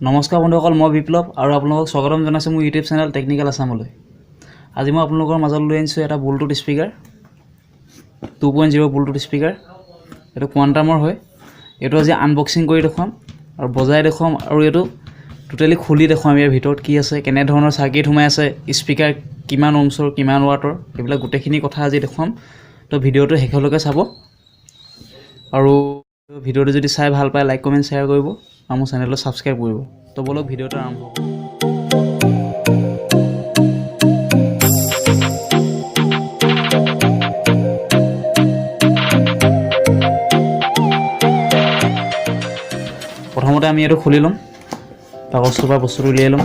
নমস্কাৰ বন্ধুসকল, মই বিপ্লৱ আৰু আপোনালোকক স্বাগতম জনাইছোঁ মোৰ ইউটিউব চেনেল টেকনিকেল আছামলৈ। আজি মই আপোনালোকৰ মাজত লৈ আনিছোঁ এটা ব্লুটুথ স্পীকাৰ 2.0 ব্লুটুথ স্পীকাৰ। এইটো কোৱাণ্টামৰ হয়। এইটো আজি আনবক্সিং কৰি দেখুৱাম আৰু বজাই দেখুৱাম আৰু এইটো টোটেলি খুলি দেখুৱাম। ইয়াৰ ভিতৰত কি আছে, কেনেধৰণৰ চাৰ্কিট সোমাই আছে, স্পীকাৰ কিমান ওমছৰ, কিমান ৱাটৰ, এইবিলাক গোটেইখিনি কথা আজি দেখুৱাম। তো ভিডিঅ'টো শেষলৈকে চাব আৰু ভিডিঅ'টো যদি চাই ভাল পায় লাইক কমেণ্ট শ্বেয়াৰ কৰিব আৰু মোৰ চেনেলটো ছাবস্ক্ৰাইব কৰিব। তো বলক ভিডিঅ'টো আৰম্ভ কৰোঁ। প্ৰথমতে আমি এইটো খুলি ল'ম, কাগজটোৰ পৰা বস্তুটো উলিয়াই ল'ম।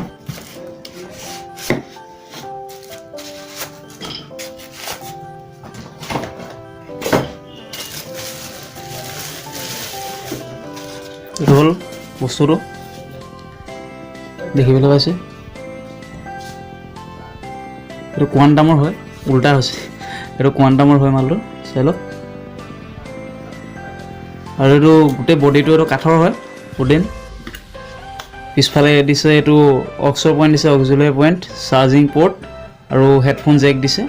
এইটো হ'ল বস্তুটো, দেখিবলৈ পাইছে। এইটো কোৱাণ্টামৰ হয়, উল্টা হৈছে। এইটো কোৱাণ্টামৰ হয় মালটো, চাই লওক। আৰু এইটো গোটেই বডিটো এইটো কাঠৰ হয়, উডেন। পিছফালে দিছে এইটো অক্সৰ পইণ্ট দিছে, অক্সিলাৰী পইণ্ট, চাৰ্জিং পৰ্ট আৰু হেডফোন জেক দিছে।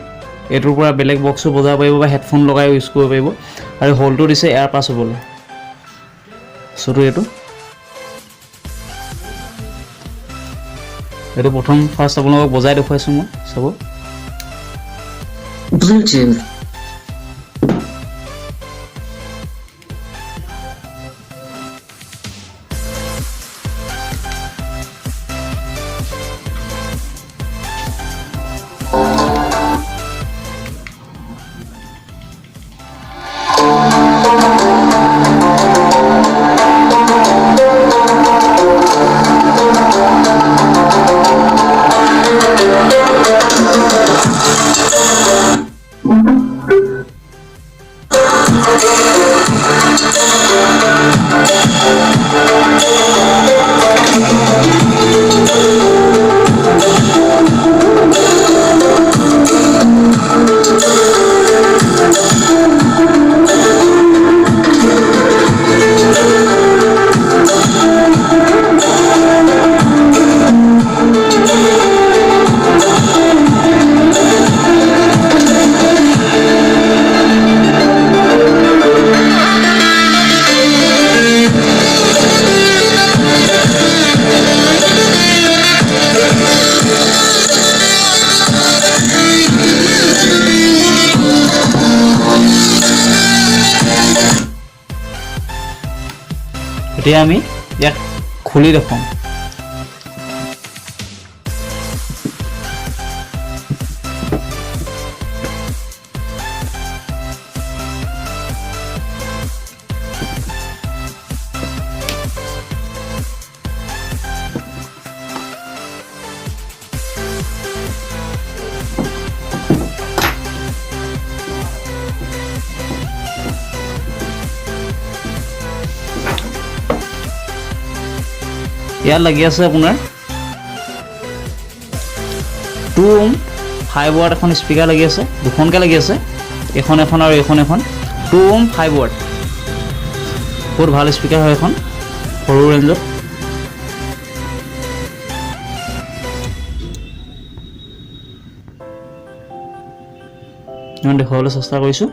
এইটোৰ পৰা বেলেগ বক্সো বজাব পাৰিব বা হেডফোন লগাই ইউজ কৰিব পাৰিব। আৰু হ'লটো দিছে এয়াৰ পাছ হ'বলৈ। বস্তুটো এইটো প্ৰথম ফাৰ্ষ্ট আপোনালোকক বজাই দেখুৱাইছোঁ মই, চাব। Bluetooth. এতিয়া আমি ইয়াক খুলি দেখুৱাম। ইয়াত লাগি আছে আপোনাৰ 2 ওম হাই ৱাট এখন স্পীকাৰ লাগি আছে, দুখনকৈ লাগি আছে, এখন আৰু এখন 2 ওম 5 ৱাট। বহুত ভাল স্পীকাৰ হয় এখন, সৰু ৰেঞ্জত। ইমান দেখুৱাবলৈ চেষ্টা কৰিছোঁ।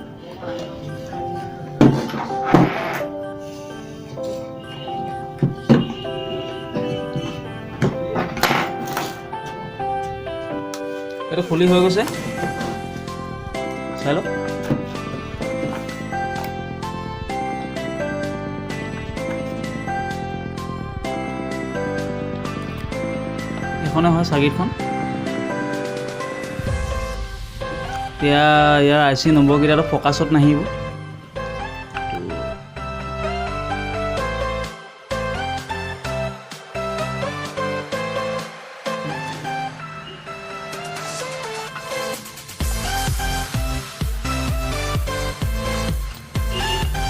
এইটো খুলি হৈ গৈছে, চাই লওক। এখনে হয় চাৰ্কিটখন। এতিয়া ইয়াৰ IC নম্বৰকেইটাতো ফ'কাছত নাহিব।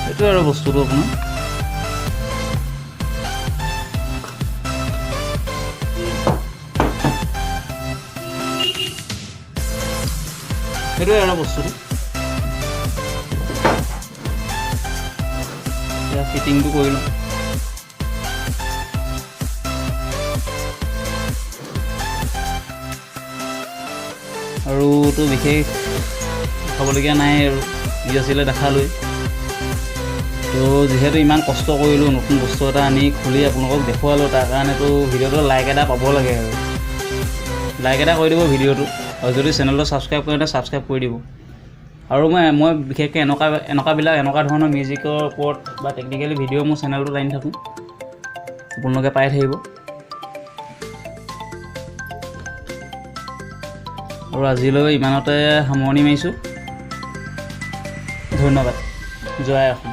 এইটো আৰু বস্তুটো আপোনাৰ সেইটোৱে আৰু বস্তুটো। এতিয়া ফিটিংটো কৰি লওঁ। আৰুতো বিশেষ খাবলগীয়া নাই আৰু যি আছিলে দেখালোৱেই। তো যিহেতু ইমান কষ্ট কৰিলোঁ নতুন বস্তু এটা আনি খুলি আপোনালোকক দেখুৱালোঁ, তাৰ কাৰণেতো ভিডিঅ'টো লাইক এটা পাব লাগে আৰু লাইক এটা কৰি দিব ভিডিঅ'টো, আৰু যদি চেনেলটো ছাবস্ক্ৰাইব কৰে ছাবস্ক্ৰাইব কৰি দিব। আৰু মই বিশেষকৈ এনেকুৱা ধৰণৰ মিউজিকৰ ওপৰত বা টেকনিকেলি ভিডিঅ' মোৰ চেনেলটোত আনি থাকোঁ, আপোনালোকে পাই থাকিব। আৰু আজিলৈ ইমানতে সামৰণি মাৰিছোঁ। ধন্যবাদ। জয় অসম।